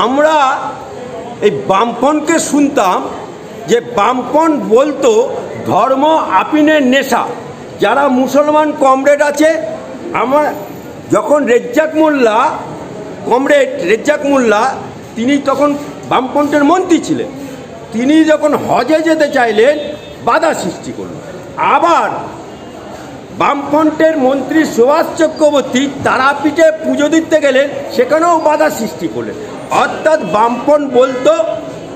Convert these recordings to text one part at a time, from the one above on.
আমরা এই বামপন্থকে শুনতাম যে বামপন্থ বলতো ধর্ম আপিনের নেশা। যারা মুসলমান কমরেড আছে, আমার যখন কমরেড রেজ্জাক মোল্লা তিনি তখন বামপন্থের মন্ত্রী ছিলেন, তিনি যখন হজে যেতে চাইলেন বাধা সৃষ্টি করলেন। আবার বামফ্রন্টের মন্ত্রী সুভাষ চক্রবর্তী তারাপীঠে পুজো দিতে গেলেন, সেখানেও বাধা সৃষ্টি করলেন। অর্থাৎ বামফ্রন্ট বলতো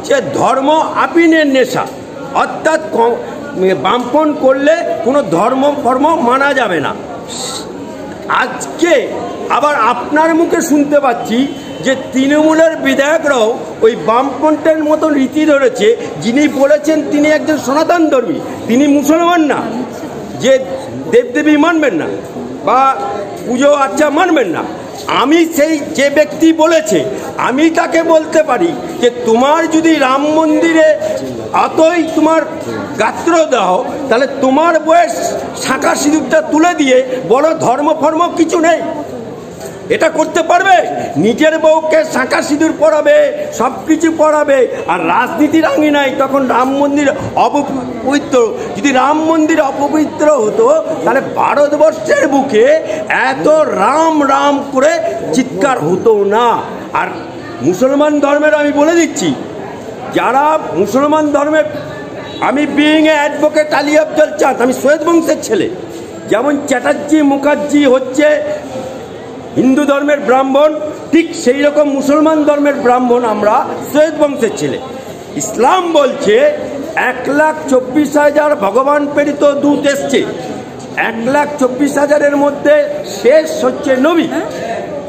যে ধর্ম আপিনের নেশা, অর্থাৎ বামফ্রন্ট করলে কোনো ধর্ম মানা যাবে না। আজকে আবার আপনার মুখে শুনতে পাচ্ছি যে তৃণমূলের বিধায়করাও ওই বামফ্রন্টের মতো রীতি ধরেছে। যিনি বলেছেন তিনি একজন সনাতন ধর্মী, তিনি মুসলমান না, যে দেবদেবী মানবেন না বা পুজো আর্চা মানবেন না। আমি সেই যে ব্যক্তি বলেছে আমি তাকে বলতে পারি যে তোমার যদি রাম মন্দিরে এতই তোমার গাত্র দাও, তাহলে তোমার বয়স শাঁখা সিঁদুরটা তুলে দিয়ে বড় ধর্ম কিছু নেই। এটা করতে পারবে? নিজের বউকে শাঁখা সিঁদুর পরাবে, সব কিছু পরাবে, আর রাজনীতির আঙিনায় তখন রাম মন্দির অপবিত্র। যদি রাম মন্দির অপবিত্র হতো তাহলে ভারতবর্ষের বুকে এত রাম রাম করে চিৎকার হতো না। আর মুসলমান ধর্মের আমি বলে দিচ্ছি, যারা মুসলমান ধর্মের, আমি being a advocate Ali Afzal চাঁদ, আমি সৈয়দ বংশের ছেলে। যেমন চ্যাটার্জি মুখার্জি হচ্ছে হিন্দু ধর্মের ব্রাহ্মণ, ঠিক সেই রকম মুসলমান ধর্মের ব্রাহ্মণ আমরা সৈয়দ বংশের ছেলে। ইসলাম বলছে 1,24,000 ভগবান প্রেরিত দূত এসছে, 1,24,000-এর মধ্যে শেষ হচ্ছে নবী।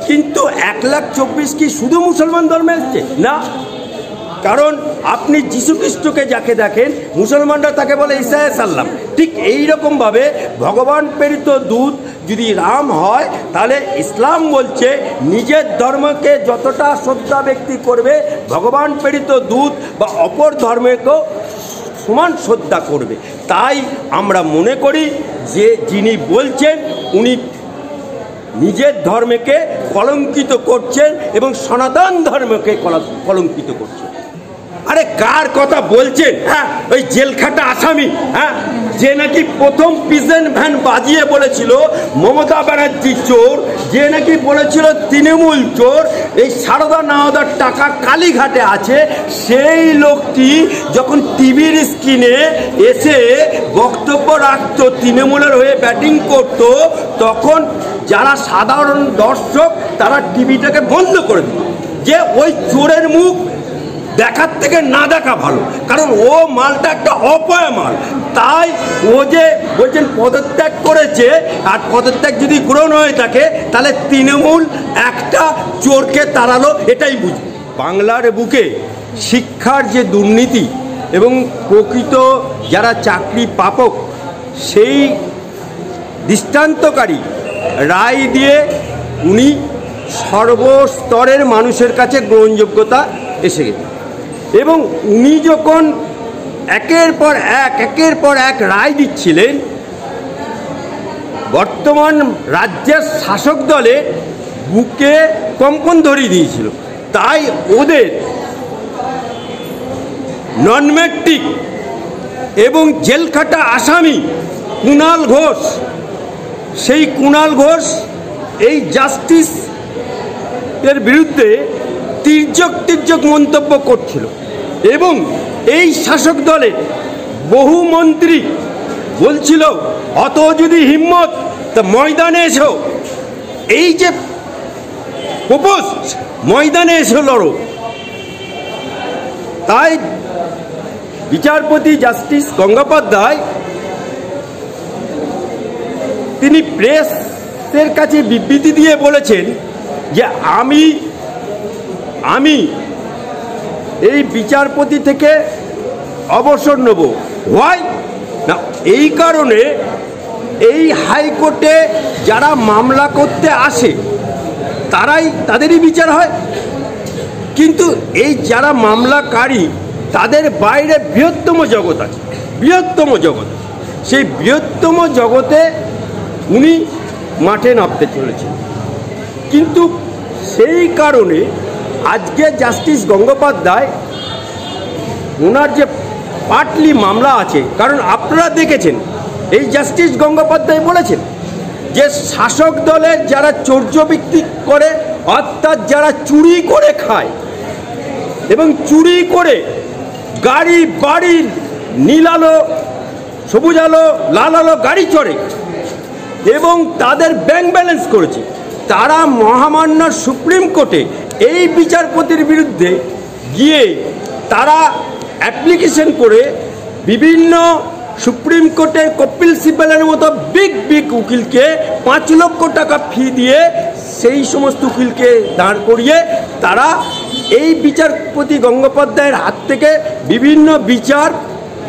কিন্তু 1,24,000 কি শুধু মুসলমান ধর্মে এসছে? না, কারণ আপনি যীশু খ্রিস্টকে যাকে দেখেন, মুসলমানরা তাকে বলে ঈসা সাল্লাম। ঠিক এইরকমভাবে ভগবান প্রেরিত দূত যদি রাম হয়, তাহলে ইসলাম বলছে নিজের ধর্মকে যতটা শ্রদ্ধা ব্যক্তি করবে, ভগবান প্রেরিত দূত বা অপর ধর্মকেও সমান শ্রদ্ধা করবে। তাই আমরা মনে করি যে যিনি বলছেন উনি নিজের ধর্মকে কলঙ্কিত করছেন এবং সনাতন ধর্মকে কলঙ্কিত করছেন। আরে কার কথা বলছেন? হ্যাঁ, ওই জেলখাটা আসামি, হ্যাঁ, যে নাকি প্রথম পিজন ভ্যান বাজিয়ে বলেছিল মমতা ব্যানার্জি চোর, যে নাকি বলেছিল তৃণমূল চোর, এই সারদা নাওদার টাকা কালীঘাটে আছে, সেই লোকটি যখন টিভির স্ক্রিনে এসে বক্তব্য রাখত, তৃণমূলের হয়ে ব্যাটিং করত, তখন যারা সাধারণ দর্শক তারা টিভিটাকে বন্ধ করে দিত, যে ওই চোরের মুখ দেখার থেকে না দেখা ভালো, কারণ ও মালটা একটা অপয়া মাল। তাই ও যে বলছেন পদত্যাগ করেছে, আর পদত্যাগ যদি গ্রহণ হয়ে থাকে তাহলে তৃণমূল একটা চোরকে তাড়ালো, এটাই বুঝি। বাংলার বুকে শিক্ষার যে দুর্নীতি এবং প্রকৃত যারা চাকরি প্রাপক, সেই দৃষ্টান্তকারী রায় দিয়ে উনি সর্বস্তরের মানুষের কাছে গ্রহণযোগ্যতা এসে গেছে। এবং উনি যখন একের পর এক রায় দিচ্ছিলেন, বর্তমান রাজ্যের শাসক দলে বুকে কম্পন ধরিয়ে দিয়েছিল। তাই ওদের নন ম্যাট্রিক এবং জেলখাটা আসামি কুণাল ঘোষ, সেই কুণাল ঘোষ এই জাস্টিস এর বিরুদ্ধে তির্যক মন্তব্য করছিল। এবং এই শাসক দলে বহু মন্ত্রী বলছিল অত যদি হিম্মত তা ময়দানে এসো, এই যে প্রপোজ ময়দানে এসে লড়ো। তাই বিচারপতি জাস্টিস গঙ্গোপাধ্যায় তিনি প্রেসের কাছে বিবৃতি দিয়ে বলেছেন যে আমি এই বিচারপতি থেকে অবসর নেব। হয় না, এই কারণে এই হাইকোর্টে যারা মামলা করতে আসে তাদেরই বিচার হয়, কিন্তু এই যারা মামলাকারী তাদের বাইরে বৃহত্তম জগৎ আছে, সেই বৃহত্তম জগতে উনি মাঠে নামতে চলেছেন। কিন্তু সেই কারণে আজকে জাস্টিস গঙ্গোপাধ্যায় ওনার যে পাটলি মামলা আছে, কারণ আপনারা দেখেছেন এই জাস্টিস গঙ্গোপাধ্যায় বলেছেন যে শাসক দলের যারা চৌর্যবৃত্তি করে, অর্থাৎ যারা চুরি করে খায় এবং চুরি করে গাড়ি বাড়ি নীল আলো, সবুজ আলো, লাল আলো গাড়ি চড়ে এবং তাদের ব্যাংক ব্যালেন্স করেছে, তারা মহামান্য সুপ্রিম কোর্টে এই বিচারপতির বিরুদ্ধে গিয়ে তারা অ্যাপ্লিকেশন করে বিভিন্ন সুপ্রিম কোর্টের কপিল সিব্বলের মতো বিগ উকিলকে 5 লক্ষ টাকা ফি দিয়ে সেই সমস্ত উকিলকে দাঁড় করিয়ে তারা এই বিচারপতি গঙ্গোপাধ্যায়ের হাত থেকে বিভিন্ন বিচার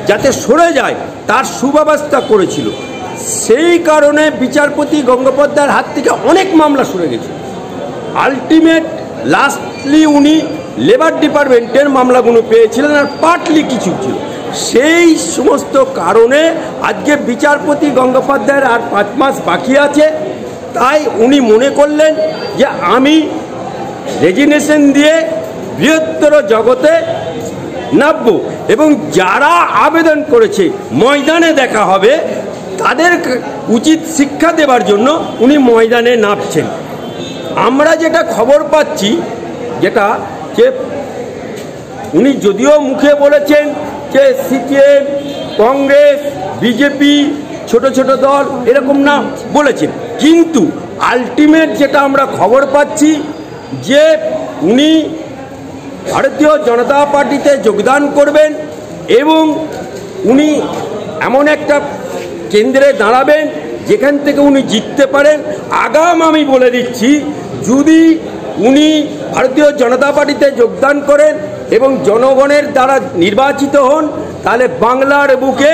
যাতে সরে যায় তার সুব্যবস্থা করেছিল। সেই কারণে বিচারপতি গঙ্গোপাধ্যায়ের হাত থেকে অনেক মামলা সরে গেছে। আলটিমেট লাস্টলি উনি লেবার ডিপার্টমেন্টের মামলাগুলো পেয়েছিলেন আর পার্টলি কিছু ছিল। সেই সমস্ত কারণে আজকে বিচারপতি গঙ্গোপাধ্যায়ের আর 5 মাস বাকি আছে, তাই উনি মনে করলেন যে আমি রেজিগনেশন দিয়ে বৃহত্তর জগতে নামব এবং যারা আবেদন করেছে ময়দানে দেখা হবে, তাদের উচিত শিক্ষা দেওয়ার জন্য উনি ময়দানে নামছেন। আমরা যেটা খবর পাচ্ছি যেটা যে উনি যদিও মুখে বলেছেন যে সিপিএম, কংগ্রেস, বিজেপি, ছোট ছোট দল এরকম না বলেছেন, কিন্তু আলটিমেট যেটা আমরা খবর পাচ্ছি যে উনি ভারতীয় জনতা পার্টিতে যোগদান করবেন এবং উনি এমন একটা কেন্দ্রে দাঁড়াবেন যেখান থেকে উনি জিততে পারেন। আগাম আমি বলে দিচ্ছি, যদি উনি ভারতীয় জনতা পার্টিতে যোগদান করেন এবং জনগণের দ্বারা নির্বাচিত হন, তাহলে বাংলার বুকে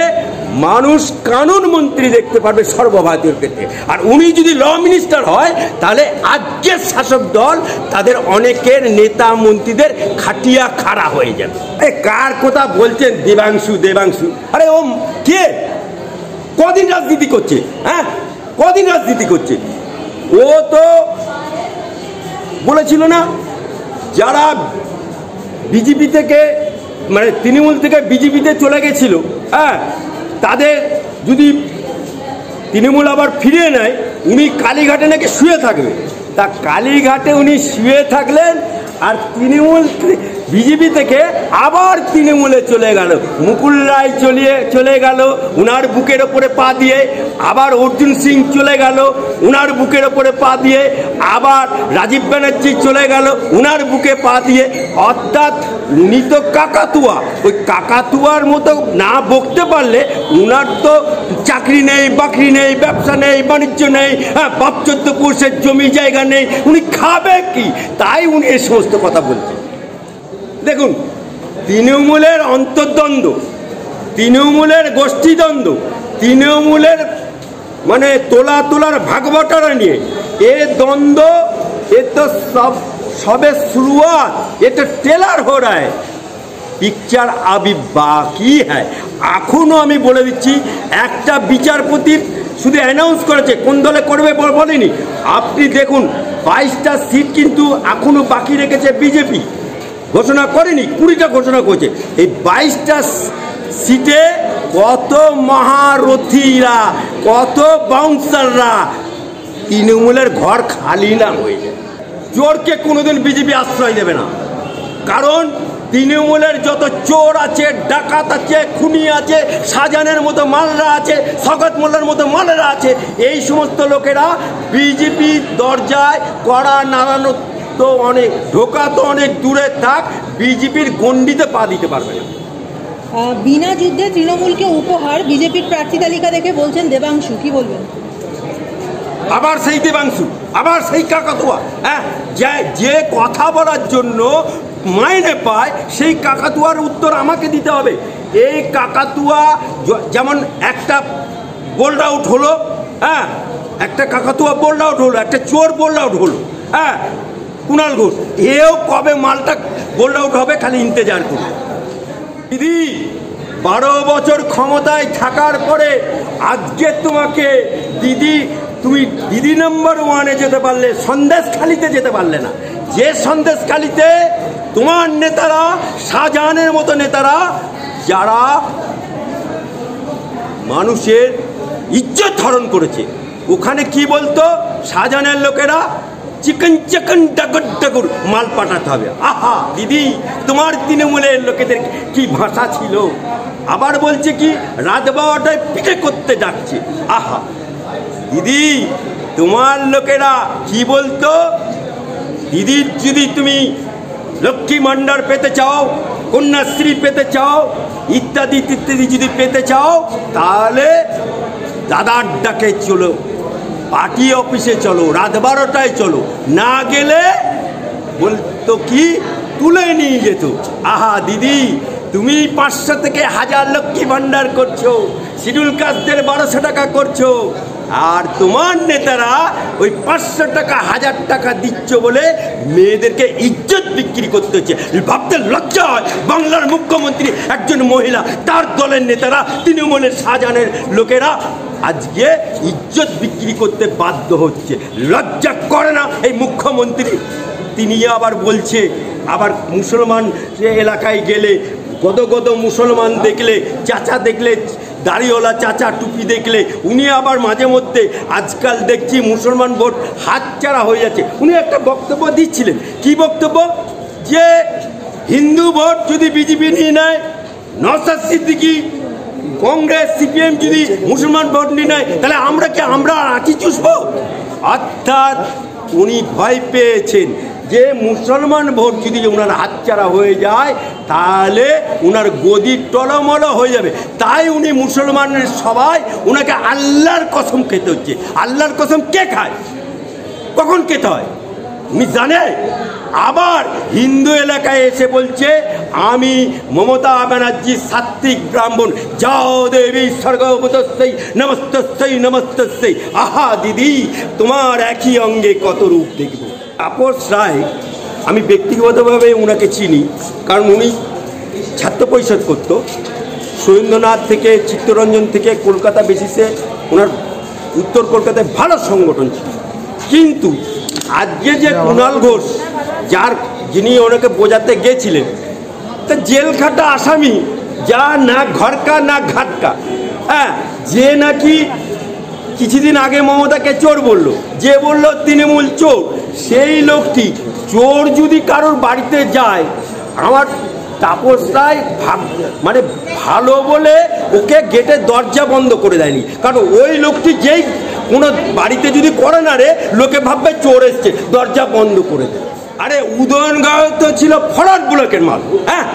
মানুষ কানুন মন্ত্রী দেখতে পারবে সর্বভারতীয় ক্ষেত্রে। আর উনি যদি ল মিনিস্টার হয়, তাহলে আজকের শাসক দল তাদের অনেকের নেতা মন্ত্রীদের খাটিয়া খাড়া হয়ে যাবে। কার কথা বলছেন? দেবাংশু, আরে ও কে? কদিন রাজনীতি করছে? হ্যাঁ, কদিন রাজনীতি করছে? ও তো বলেছিল না, যারা বিজেপি থেকে মানে তৃণমূল থেকে বিজেপিতে চলে গেছিল, হ্যাঁ, তাদের যদি তৃণমূল আবার ফিরিয়ে নেয়, উনি কালীঘাটে নাকি শুয়ে থাকবে। তা কালীঘাটে উনি শুয়ে থাকলেন আর তৃণমূল বিজেপি থেকে আবার তৃণমূলে চলে গেল। মুকুল রায় চলে গেল উনার বুকের ওপরে পা দিয়ে, আবার অর্জুন সিং চলে গেল উনার বুকের ওপরে পা দিয়ে, আবার রাজীব ব্যানার্জি চলে গেল উনার বুকে পা দিয়ে। অর্থাৎ উনি তো কাকাতুয়া, ওই কাকাতুয়ার মতো না বকতে পারলে উনার তো চাকরি নেই, বাকরি নেই, ব্যবসা নেই, বাণিজ্য নেই, হ্যাঁ, বাপ 14 পুরুষের জমি জায়গা নেই, উনি খাবে কি? তাই উনি এই সমস্ত কথা বলছেন। দেখুন, তৃণমূলের অন্তর্দ্বন্দ্ব, তৃণমূলের গোষ্ঠীদ্বন্দ্ব, তৃণমূলের মানে তোলার ভাগবটারা নিয়ে এ দ্বন্দ্ব, এ তো সবে শুরুয়াত, এ তো ট্রেলার हो रहा है, পিকচার আবি বাকি হ্যাঁ। এখনও আমি বলে দিচ্ছি, একটা বিচারপতির শুধু অ্যানাউন্স করেছে, কোন দলে করবে বলেনি। আপনি দেখুন 22টা সিট কিন্তু এখনও বাকি রেখেছে বিজেপি, ঘোষণা করেনি, 20টা ঘোষণা করেছে। এই 22টা সিটে কত মহারথীরা, কত বাউন্সাররা, তৃণমূলের ঘর খালি না হয়ে যায়। চোরকে কোনোদিন বিজেপি আশ্রয় দেবে না, কারণ তৃণমূলের যত চোর আছে, ডাকাত আছে, খুনি আছে, শাহজাহানের মতো মালরা আছে, শওকত মোল্লার মতো মালরা আছে, এই সমস্ত লোকেরা বিজেপির দরজায় কড়া নাড়ানো তো অনেক, ঢোকা তো অনেক দূরে থাক, বিজেপির গণ্ডিতে পা দিতে পারবে না। বিনা যুদ্ধে তৃণমূলকে উপহার বিজেপির প্রার্থী তালিকা দেখে বলছেন দেবাংশু, কি বলবেন? আবার সেই দেবাংশু, আবার সেই কাকাতুয়া, হ্যাঁ, যে কথা বলার জন্য মাইনে পায়, সেই কাকাতুয়ার উত্তর আমাকে দিতে হবে। এই কাকাতুয়া যেমন একটা বোল্ড আউট হলো, হ্যাঁ, একটা কাকাতুয়া বোল্ড আউট হলো, একটা চোর বোল্ড আউট হলো, হ্যাঁ, কুণাল ঘোষ, এও কবে মালটা বোল্ড আউট হবে খালি ইন্তজার করবে। দিদি 12 বছর ক্ষমতায় থাকার পরে আজকে তোমাকে তুমি দিদি নম্বর 1-এ যেতে পারলে, সন্দেশখালিতে যেতে পারলে না, যে সন্দেশখালিতে তোমার নেতারা, শাহজাহানের মতো নেতারা, যারা মানুষের ইজ্জত হরণ করেছে, ওখানে কি বলতো শাহজাহানের লোকেরা? চিকেন চিকেন ডাগর ডাগর মাল পাঠাতে হবে। আহা দিদি, তোমার তৃণমূলের লোকেদের কি ভাষা ছিল! আবার বলছে কি রাজবাবাটায় পিঠে করতে ডাকছে। আহা দিদি, তোমার লোকেরা কি বলতো? দিদির যদি তুমি লক্ষ্মী ভাণ্ডার পেতে চাও, কন্যাশ্রী পেতে চাও, ইত্যাদি ইত্যাদি যদি পেতে চাও, তাহলে দাদার ডাকে চলো, পার্টি অফিসে চলো, রাত 12টায় চলো। না গেলে বলতো কি তুলে নিয়ে যেত। আহা দিদি, তুমি 500 থেকে 1000 লক্ষ্মী ভাণ্ডার করছো, শিডিউল কাস্টদের 1200 টাকা করছো, আর তোমার নেতারা ওই 500 টাকা 1000 টাকা দিচ্ছ বলে মেয়েদেরকে ইজ্জত বিক্রি করতে হচ্ছে। ভাবতে লজ্জা হয়, বাংলার মুখ্যমন্ত্রী একজন মহিলা, তার দলের নেতারা, তৃণমূলের শাহজাহানের লোকেরা আজকে ইজ্জত বিক্রি করতে বাধ্য হচ্ছে। লজ্জা করে না এই মুখ্যমন্ত্রী? তিনি আবার বলছে, আবার মুসলমান এলাকায় গেলে গদ মুসলমান দেখলে, চাচা দেখলে, দাড়িওয়ালা চাচা, টুপি দেখলে উনি আবার মাঝে মধ্যে, আজকাল দেখছি মুসলমান ভোট হাতছাড়া হয়ে যাচ্ছে। উনি একটা বক্তব্য দিচ্ছিলেন, কি বক্তব্য? যে হিন্দু ভোট যদি বিজেপি নিয়ে নেয়, নওশাদ সিদ্দিকী, কংগ্রেস, সিপিএম যদি মুসলমান ভোট নিয়ে নেয়, তাহলে আমরা আঁটি চুষবো। অর্থাৎ উনি ভয় পেয়েছেন যে মুসলমান ভোট যদি ওনার হাতছাড়া হয়ে যায়, তাহলে ওনার গদি টলমল হয়ে যাবে। তাই উনি মুসলমানের সবাই ওনাকে আল্লাহর কসম খেতে হচ্ছে। আল্লাহর কসম কে খায়, কখন খেতে হয় উনি জানে। আবার হিন্দু এলাকায় এসে বলছে, আমি মমতা ব্যানার্জি সাত্বিক ব্রাহ্মণ, যাও দেবী স্বর্গবতস্যৈ নমস্তস্যৈ নমস্তস্যৈ। আহা দিদি, তোমার একই অঙ্গে কত রূপ দেখব। তাপস রায়, আমি ব্যক্তিগতভাবে ওনাকে চিনি, কারণ উনি ছাত্র পরিষদ করতো। সুরেন্দ্রনাথ থেকে, চিত্তরঞ্জন থেকে কলকাতা বেসিসে ওনার উত্তর কলকাতায় ভালো সংগঠন ছিল। কিন্তু আজকে যে কুণাল ঘোষ, যিনি ওনাকে বোঝাতে গেছিলেন, তা জেল খাটা আসামি, যা না ঘরকা না ঘাটকা, হ্যাঁ, যে নাকি কিছুদিন আগে মমতাকে চোর বললো, যে বলল তৃণমূল চোর, সেই লোকটি চোর যদি কারোর বাড়িতে যায়, আমার তাপস রায় মানে ভালো বলে ওকে গেটের দরজা বন্ধ করে দেয়নি। কারণ ওই লোকটি যেই কোনো বাড়িতে যদি করে না রে, লোকে ভাববে চোর এসছে, দরজা বন্ধ করে দেয়। আরে উদয়নগাঁও তো ছিল ফরওয়ার্ড ব্লকের মাল, হ্যাঁ,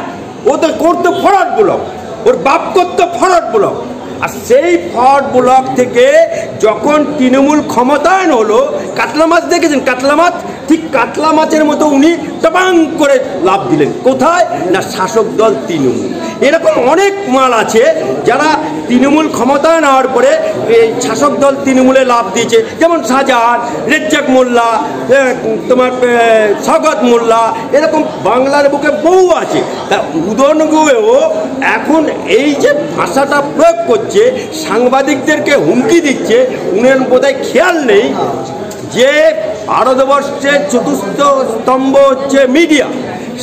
ও তো করতো ফরওয়ার্ড ব্লক, ওর বাপ করতো ফরওয়ার্ড ব্লক। আর সেই ফরওয়ার্ড ব্লক থেকে যখন তৃণমূল ক্ষমতায়ন হলো, কাতলা মাছ দেখেছেন? কাতলা মাছ, ঠিক কাতলা মাছের মতো উনি টপাং করে লাভ দিলেন। কোথায় না? শাসক দল তৃণমূল। এরকম অনেক মাল আছে যারা তৃণমূল ক্ষমতায়ন হওয়ার পরে এই শাসক দল তৃণমূলে লাভ দিয়েছে, যেমন শাহজাহান, রেজ্জাক মোল্লা, তোমার স্বাগত মোল্লা, এরকম বাংলার বুকে বহু আছে। তা উদয়নগুয়েও এখন এই যে ভাষাটা প্রয়োগ করছে, সাংবাদিকদেরকে হুমকি দিচ্ছে, উনার বোধহয় খেয়াল নেই যে ভারতবর্ষের চতুর্থ স্তম্ভ হচ্ছে মিডিয়া।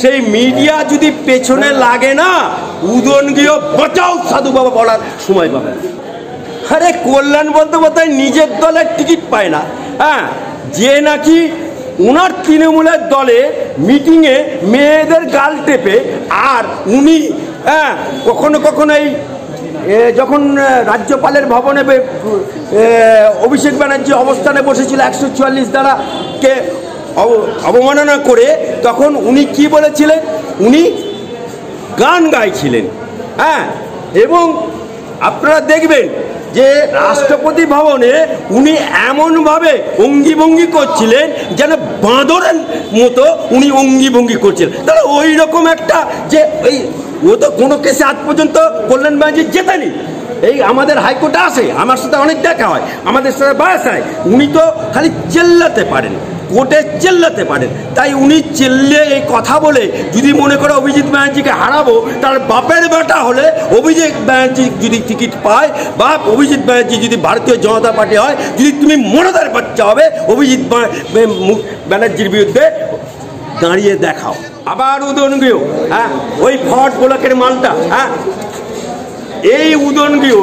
সেই মিডিয়া যদি পেছনে লাগে না, উদয়নগিয়ে বাঁচাও সাধু বাবা বলার সময় পাবে। আরে কল্যাণ বন্দ্যোপাধ্যায় নিজের দলের টিকিট পায় না, হ্যাঁ, যে নাকি ওনার তৃণমূলের দলে মিটিংয়ে মেয়েদের গাল টেপে, আর উনি কখনো কখনো এই যখন রাজ্যপালের ভবনে অভিষেক ব্যানার্জি অবস্থানে বসেছিল 144 ধারাকে অবমাননা করে, তখন উনি কি বলেছিলেন? উনি গান গাইছিলেন, হ্যাঁ। এবং আপনারা দেখবেন যে রাষ্ট্রপতি ভবনে উনি এমনভাবে অঙ্গি ভঙ্গি করছিলেন যেন বাঁদরের মতো উনি অঙ্গি ভঙ্গি করছিলেন। তাহলে ওই রকম একটা যে ওই ও তো কোনো কেসে আজ পর্যন্ত কল্যাণ ব্যানার্জি জেতেনি। এই আমাদের হাইকোর্টে আসে, আমার সাথে অনেক দেখা হয়, আমাদের সাথে বাস হয়। উনি তো খালি চেল্লাতে পারেন, কোর্টে চেল্লাতে পারেন। তাই উনি চেল্লে এই কথা বলে যদি মনে করে অভিজিৎ ব্যানার্জিকে হারাবো, তার বাপের বেটা হলে অভিজিৎ ব্যানার্জি যদি টিকিট পায়, বা অভিজিৎ ব্যানার্জি যদি ভারতীয় জনতা পার্টি হয়, যদি তুমি মনদার বাচ্চা হবে অভিজিৎ ব্যানার্জির বিরুদ্ধে দাঁড়িয়ে দেখাও। আবার উদয়নগৃহ, হ্যাঁ, ওই ফট ব্লকের মালটা, হ্যাঁ, এই উদয়নগৃহ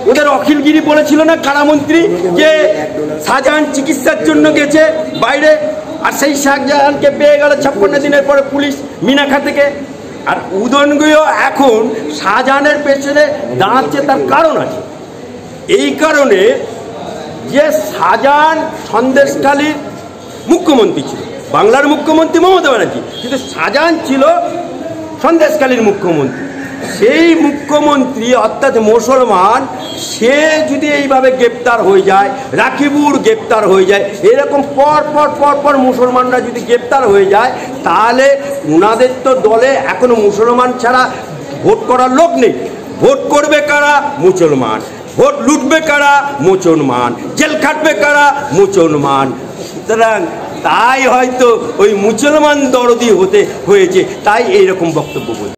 ওদের অখিলগিরি বলেছিল না কারামন্ত্রী যে শাহজাহান চিকিৎসার জন্য গেছে বাইরে, আর সেই শাহজাহানকে পেয়ে গেল 56 দিনের পরে পুলিশ মিনাখা থেকে। আর উদয়নগৃহ এখন শাহজাহানের পেছনে দাঁড়াচ্ছে, তার কারণ আছে। এই কারণে যে শাহজাহান সন্দেশখালীর মুখ্যমন্ত্রী ছিল, বাংলার মুখ্যমন্ত্রী মমতা ব্যানার্জি, কিন্তু শাহজাহান ছিল সন্দেশখালীর মুখ্যমন্ত্রী। সেই মুখ্যমন্ত্রী অর্থাৎ মুসলমান, সে যদি এইভাবে গ্রেপ্তার হয়ে যায়, রাকিবুর গ্রেপ্তার হয়ে যায়, এরকম পর পর পর পর মুসলমানরা যদি গ্রেপ্তার হয়ে যায়, তাহলে ওনাদের তো দলে এখনো মুসলমান ছাড়া ভোট করার লোক নেই। ভোট করবে কারা? মুসলমান। ভোট লুটবে কারা? মুসলমান। জেল খাটবে কারা? মুসলমান। সুতরাং তাই হয়তো ওই মুসলমান দরদি হতে হয়েছে, তাই এইরকম বক্তব্য বলছে।